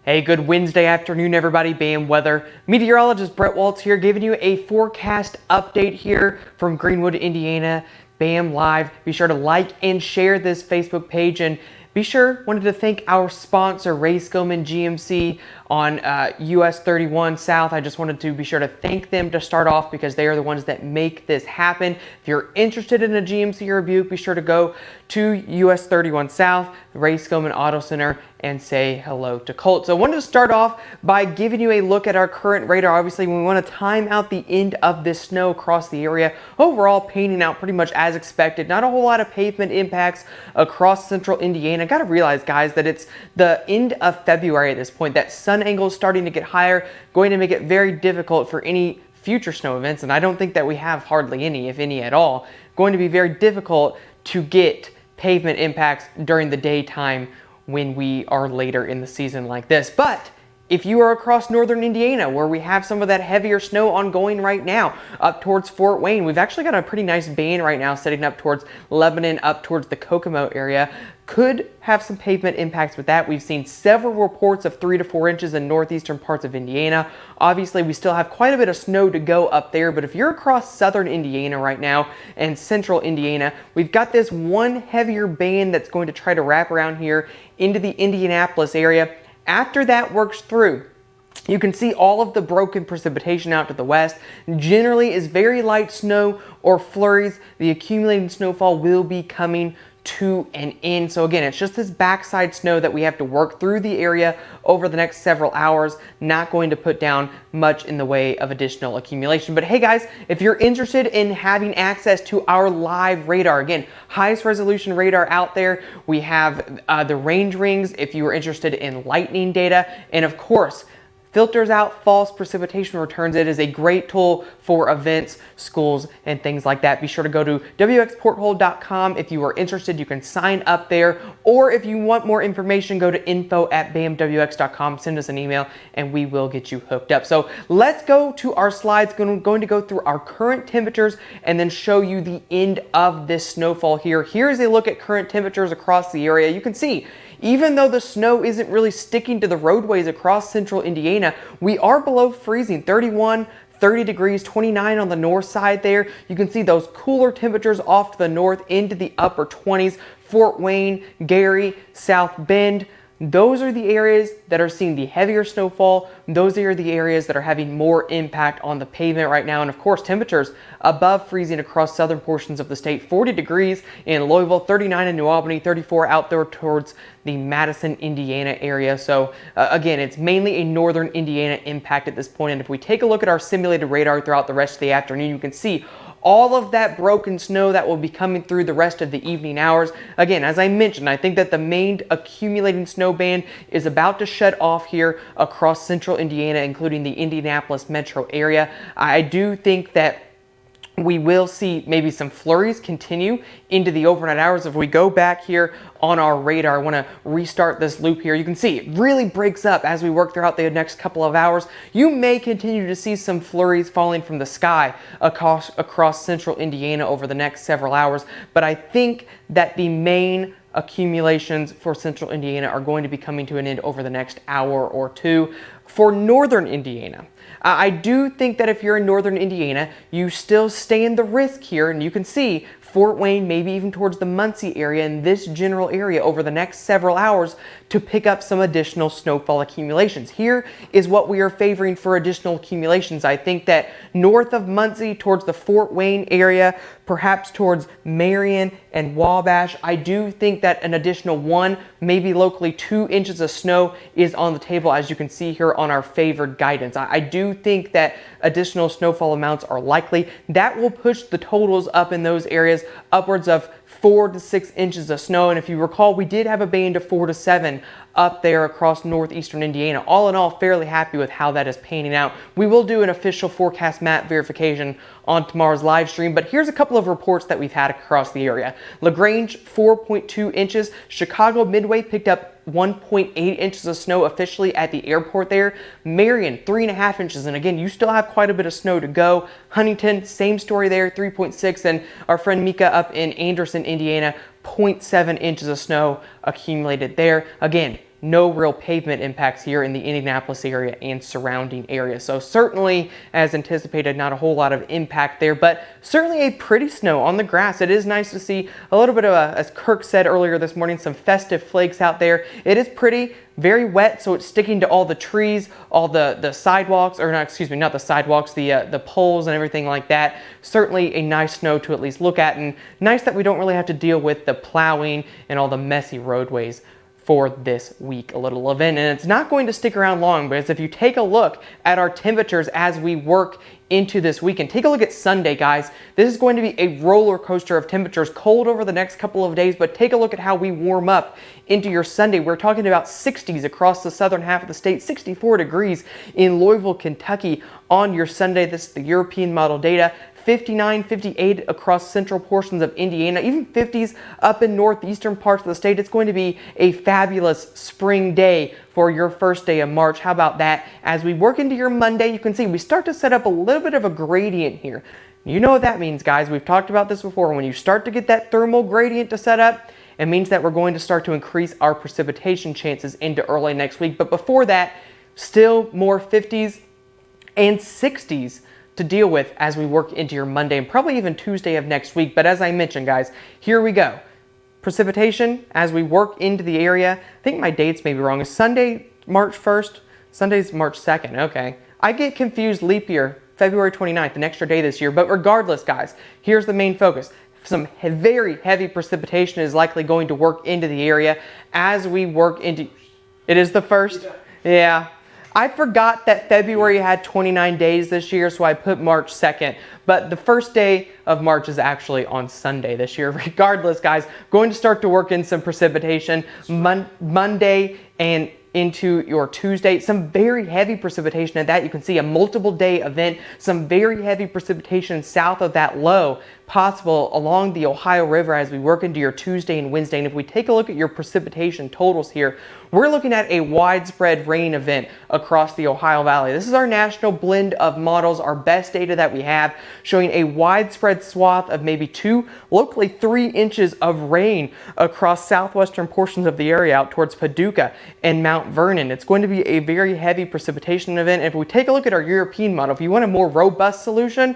Hey, good Wednesday afternoon, everybody. BAM Weather meteorologist Brett Waltz here, giving you a forecast update here from Greenwood, Indiana. BAM Live. Be sure to like and share this Facebook page, and wanted to thank our sponsor, Ray Skillman GMC on US 31 South. I just wanted to be sure to thank them to start off because they are the ones that make this happen. If you're interested in a GMC or a Buick, be sure to go to US 31 South, Ray Skillman Auto Center, and say hello to Colt. So I wanted to start off by giving you a look at our current radar. Obviously, we want to time out the end of this snow across the area. Overall, painting out pretty much as expected. Not a whole lot of pavement impacts across central Indiana. Got to realize, guys, that it's the end of February at this point. That sun angle is starting to get higher, going to make it very difficult for any future snow events, and I don't think that we have hardly any, if any at all. Going to be very difficult to get pavement impacts during the daytime when we are later in the season like this. But if you are across northern Indiana, where we have some of that heavier snow ongoing right now, up towards Fort Wayne, we've actually got a pretty nice band right now setting up towards Lebanon, up towards the Kokomo area. Could have some pavement impacts with that. We've seen several reports of 3 to 4 inches in northeastern parts of Indiana. Obviously, we still have quite a bit of snow to go up there, but if you're across southern Indiana right now and central Indiana, we've got this one heavier band that's going to try to wrap around here into the Indianapolis area. After that works through, you can see all of the broken precipitation out to the west. Generally is very light snow or flurries. The accumulating snowfall will be coming to an end. So again, it's just this backside snow that we have to work through the area over the next several hours. Not going to put down much in the way of additional accumulation. But hey guys, if you're interested in having access to our live radar, again, highest resolution radar out there, we have the range rings if you are interested in lightning data, and of course, filters out false precipitation returns. It is a great tool for events, schools, and things like that. Be sure to go to wxporthole.com. If you are interested, you can sign up there. Or if you want more information, go to info@bamwx.com. Send us an email and we will get you hooked up. So let's go to our slides. Going to go through our current temperatures and then show you the end of this snowfall here. Here's a look at current temperatures across the area. You can see, even though the snow isn't really sticking to the roadways across central Indiana, we are below freezing, 31, 30 degrees, 29 on the north side there. You can see those cooler temperatures off to the north into the upper 20s. Fort Wayne, Gary, South Bend. Those are the areas that are seeing the heavier snowfall. Those are the areas that are having more impact on the pavement right now. And of course, temperatures above freezing across southern portions of the state. 40 degrees in Louisville, 39 in New Albany, 34 out there towards the Madison, Indiana area. So again, it's mainly a northern Indiana impact at this point. And if we take a look at our simulated radar throughout the rest of the afternoon, you can see all of that broken snow that will be coming through the rest of the evening hours. Again, as I mentioned, I think that the main accumulating snow band is about to shut off here across central Indiana, including the Indianapolis metro area. I do think that we will see maybe some flurries continue into the overnight hours. If we go back here on our radar, I want to restart this loop here. You can see it really breaks up as we work throughout the next couple of hours. You may continue to see some flurries falling from the sky across central Indiana over the next several hours, but I think that the main accumulations for central Indiana are going to be coming to an end over the next hour or two. For northern Indiana, I do think that if you're in northern Indiana, you still stand the risk here, and you can see Fort Wayne, maybe even towards the Muncie area, in this general area over the next several hours to pick up some additional snowfall accumulations. Here is what we are favoring for additional accumulations. I think that north of Muncie towards the Fort Wayne area, perhaps towards Marion and Wabash, I do think that an additional 1, maybe locally 2 inches of snow is on the table, as you can see here on our favored guidance. I do think that additional snowfall amounts are likely. That will push the totals up in those areas upwards of 4 to 6 inches of snow. And if you recall, we did have a band of 4 to 7 up there across northeastern Indiana. All in all, fairly happy with how that is panning out. We will do an official forecast map verification on tomorrow's live stream, but here's a couple of reports that we've had across the area. LaGrange, 4.2 inches. Chicago Midway picked up 1.8 inches of snow officially at the airport there. Marion, 3.5 inches. And again, you still have quite a bit of snow to go. Huntington, same story there, 3.6. And our friend Mika up in Anderson, Indiana, 0.7 inches of snow accumulated there. Again, no real pavement impacts here in the Indianapolis area and surrounding areas. So certainly, as anticipated, not a whole lot of impact there, but certainly a pretty snow on the grass. It is nice to see a little bit of as Kirk said earlier this morning, some festive flakes out there. It is pretty, very wet, so it's sticking to all the trees, all the sidewalks, or not, excuse me, not the sidewalks, the poles and everything like that. Certainly a nice snow to at least look at, and nice that we don't really have to deal with the plowing and all the messy roadways for this week, a little event. And it's not going to stick around long, because if you take a look at our temperatures as we work into this weekend, take a look at Sunday, guys. This is going to be a roller coaster of temperatures, cold over the next couple of days, but take a look at how we warm up into your Sunday. We're talking about 60s across the southern half of the state, 64 degrees in Louisville, Kentucky on your Sunday. This is the European model data. 59, 58 across central portions of Indiana, even 50s up in northeastern parts of the state. It's going to be a fabulous spring day for your first day of March. How about that? As we work into your Monday, you can see we start to set up a little bit of a gradient here. You know what that means, guys. We've talked about this before. When you start to get that thermal gradient to set up, it means that we're going to start to increase our precipitation chances into early next week. But before that, still more 50s and 60s to deal with as we work into your Monday and probably even Tuesday of next week. But as I mentioned, guys, here we go. Precipitation as we work into the area. I think my dates may be wrong. Is Sunday March 1st? Sunday's March 2nd. Okay. I get confused. Leap year, February 29th, an extra day this year. But regardless, guys, here's the main focus. Some very heavy precipitation is likely going to work into the area as we work into... It is the first? Yeah. I forgot that February had 29 days this year, so I put March 2nd. But the first day of March is actually on Sunday this year. Regardless, guys, going to start to work in some precipitation Monday and into your Tuesday. Some very heavy precipitation at that. You can see a multiple day event. Some very heavy precipitation south of that low possible along the Ohio River as we work into your Tuesday and Wednesday. And if we take a look at your precipitation totals here, we're looking at a widespread rain event across the Ohio Valley. This is our national blend of models, our best data that we have, showing a widespread swath of maybe 2, locally 3 inches of rain across southwestern portions of the area out towards Paducah and Mount Vernon. It's going to be a very heavy precipitation event. If we take a look at our European model, if you want a more robust solution,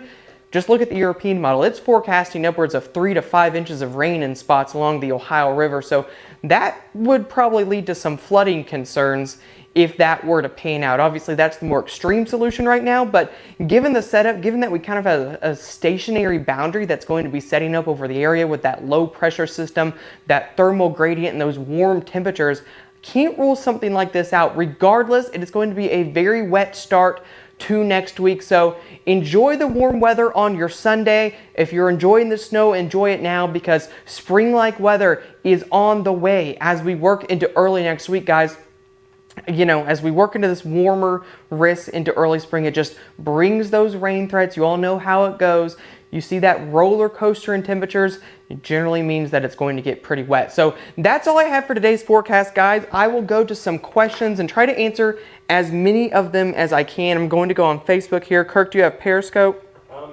just look at the European model. It's forecasting upwards of 3 to 5 inches of rain in spots along the Ohio River. So that would probably lead to some flooding concerns if that were to pan out. Obviously, that's the more extreme solution right now, but given the setup, given that we kind of have a stationary boundary that's going to be setting up over the area with that low pressure system, that thermal gradient, and those warm temperatures, can't rule something like this out. Regardless, it is going to be a very wet start to next week. So enjoy the warm weather on your Sunday. If you're enjoying the snow, enjoy it now, because spring-like weather is on the way as we work into early next week, guys. You know, as we work into this warmer wrist into early spring, it just brings those rain threats. You all know how it goes. You see that roller coaster in temperatures, it generally means that it's going to get pretty wet. So that's all I have for today's forecast, guys. I will go to some questions and try to answer as many of them as I can. I'm going to go on Facebook here. Kirk, do you have Periscope?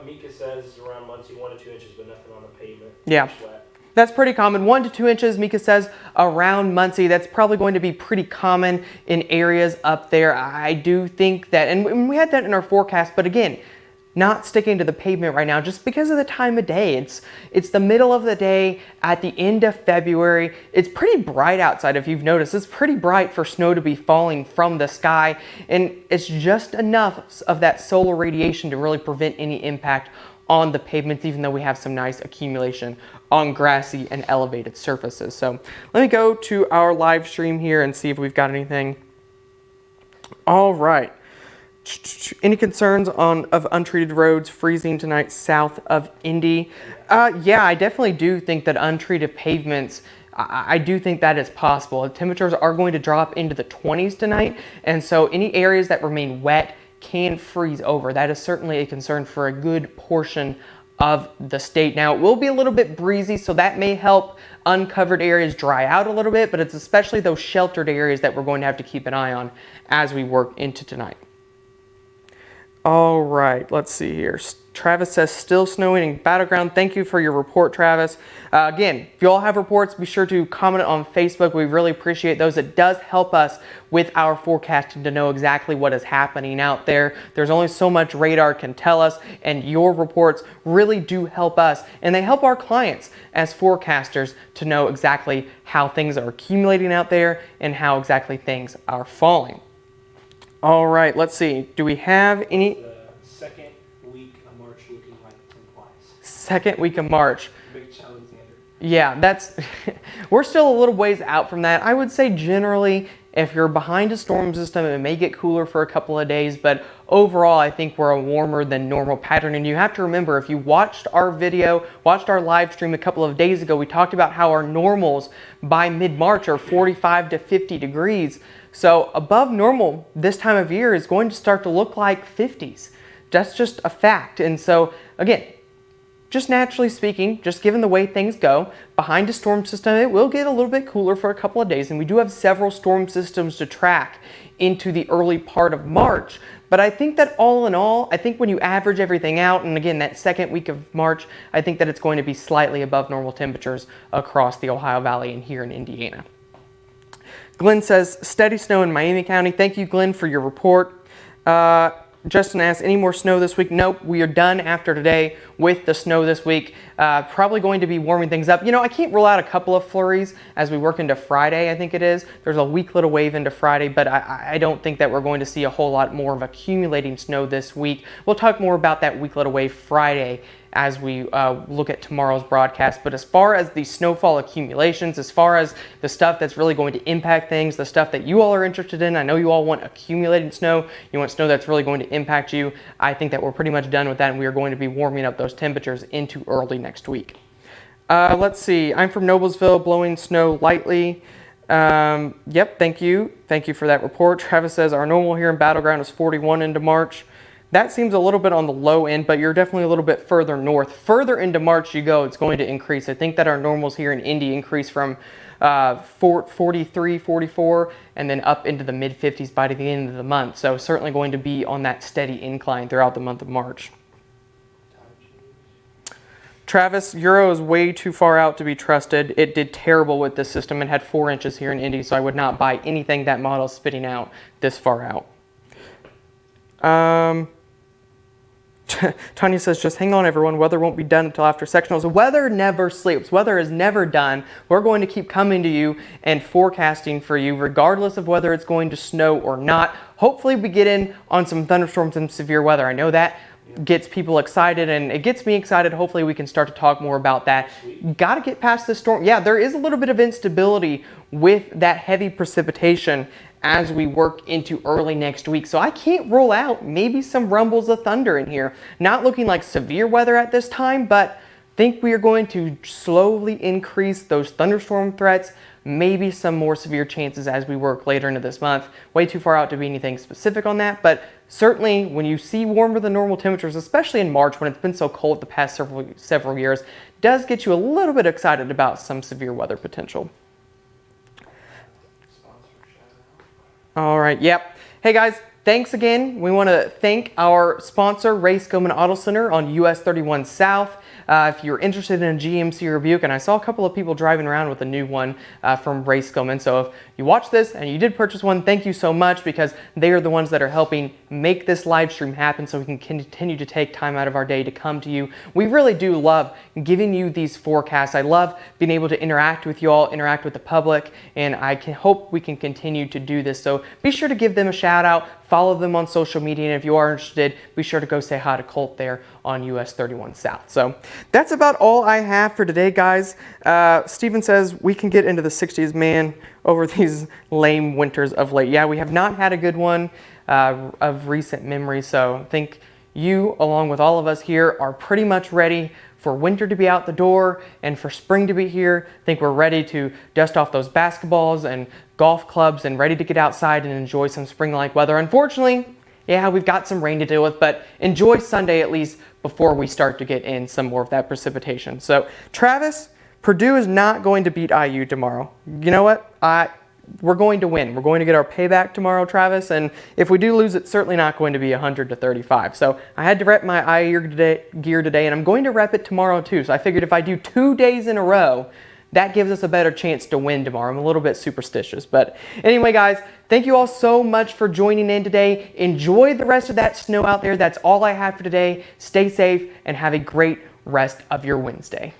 Mika says around Muncie, 1 to 2 inches, but nothing on the pavement. Yeah. That's pretty common. 1 to 2 inches, Mika says, around Muncie. That's probably going to be pretty common in areas up there. I do think that, and we had that in our forecast, but again, not sticking to the pavement right now just because of the time of day. It's the middle of the day at the end of February. It's pretty bright outside. If you've noticed, it's pretty bright for snow to be falling from the sky, and it's just enough of that solar radiation to really prevent any impact on the pavements, even though we have some nice accumulation on grassy and elevated surfaces. So let me go to our live stream here and see if we've got anything. All right. Any concerns of untreated roads freezing tonight south of Indy? Yeah, I definitely do think that untreated pavements, I do think that is possible. Temperatures are going to drop into the 20s tonight, and so any areas that remain wet can freeze over. That is certainly a concern for a good portion of the state. Now, it will be a little bit breezy, so that may help uncovered areas dry out a little bit, but it's especially those sheltered areas that we're going to have to keep an eye on as we work into tonight. All right, let's see here. Travis says still snowing in Battleground. Thank you for your report, Travis. Again, if you all have reports, be sure to comment on Facebook. We really appreciate those. It does help us with our forecasting to know exactly what is happening out there. There's only so much radar can tell us, and your reports really do help us, and they help our clients as forecasters to know exactly how things are accumulating out there and how exactly things are falling. All right, let's see. Do we have any? The second week of March looking like it implies. Second week of March. Big challenge, Xander. Yeah, that's we're still a little ways out from that. I would say generally, if you're behind a storm system, it may get cooler for a couple of days, but overall, I think we're a warmer than normal pattern. And you have to remember, if you watched our video, watched our live stream a couple of days ago, we talked about how our normals by mid-March are 45 to 50 degrees. So above normal this time of year is going to start to look like 50s. That's just a fact. And so again, just naturally speaking, just given the way things go, behind a storm system, it will get a little bit cooler for a couple of days. And we do have several storm systems to track into the early part of March. But I think that all in all, I think when you average everything out, and again, that second week of March, I think that it's going to be slightly above normal temperatures across the Ohio Valley and here in Indiana. Glenn says, steady snow in Miami County. Thank you, Glenn, for your report. Justin asks, any more snow this week? Nope, we are done after today with the snow this week. Probably going to be warming things up. You know, I can't rule out a couple of flurries as we work into Friday, I think it is. There's a weak little wave into Friday, but I don't think that we're going to see a whole lot more of accumulating snow this week. We'll talk more about that weak little wave Friday as we look at tomorrow's broadcast. But as far as the snowfall accumulations, as far as the stuff that's really going to impact things, the stuff that you all are interested in, I know you all want accumulated snow, you want snow that's really going to impact you. I think that we're pretty much done with that, and we are going to be warming up those temperatures into early next week. Let's see, I'm from Noblesville, blowing snow lightly. Yep, thank you. Thank you for that report. Travis says our normal here in Battleground is 41 into March. That seems a little bit on the low end, but you're definitely a little bit further north. Further into March you go, it's going to increase. I think that our normals here in Indy increase from 43, 44, and then up into the mid-50s by the end of the month. So certainly going to be on that steady incline throughout the month of March. Travis, Euro is way too far out to be trusted. It did terrible with this system. It had 4 inches here in Indy, so I would not buy anything that model is spitting out this far out. Tanya says, just hang on everyone, weather won't be done until after sectionals. Weather never sleeps. Weather is never done. We're going to keep coming to you and forecasting for you regardless of whether it's going to snow or not. Hopefully we get in on some thunderstorms and severe weather. I know that gets people excited and it gets me excited. Hopefully we can start to talk more about that. Got to get past this storm. Yeah, there is a little bit of instability with that heavy precipitation as we work into early next week. So I can't rule out maybe some rumbles of thunder in here. Not looking like severe weather at this time, but think we are going to slowly increase those thunderstorm threats, maybe some more severe chances as we work later into this month. Way too far out to be anything specific on that, but certainly when you see warmer than normal temperatures, especially in March when it's been so cold the past several years, does get you a little bit excited about some severe weather potential. All right, yep. Hey guys, thanks again. We want to thank our sponsor, Ray Skillman Auto Center on US 31 South. If you're interested in a GMC or Buick, and I saw a couple of people driving around with a new one from Ray Skillman. So if you watch this and you did purchase one, thank you so much because they are the ones that are helping make this live stream happen so we can continue to take time out of our day to come to you. We really do love giving you these forecasts. I love being able to interact with you all, interact with the public, and I hope we can continue to do this. So be sure to give them a shout out. Follow them on social media, and if you are interested, be sure to go say hi to Colt there on US 31 South. So that's about all I have for today, guys. Steven says we can get into the 60s, man, over these lame winters of late. Yeah, we have not had a good one of recent memory, so I think you, along with all of us here, are pretty much ready for winter to be out the door and for spring to be here. I think we're ready to dust off those basketballs and golf clubs and ready to get outside and enjoy some spring-like weather. Unfortunately, yeah, we've got some rain to deal with, but enjoy Sunday at least before we start to get in some more of that precipitation. So, Travis, Purdue is not going to beat IU tomorrow. You know what? we're going to win. We're going to get our payback tomorrow, Travis. And if we do lose, it's certainly not going to be 100-35. So I had to rep my eye gear today, and I'm going to rep it tomorrow too. So I figured if I do 2 days in a row, that gives us a better chance to win tomorrow. I'm a little bit superstitious. But anyway, guys, thank you all so much for joining in today. Enjoy the rest of that snow out there. That's all I have for today. Stay safe and have a great rest of your Wednesday.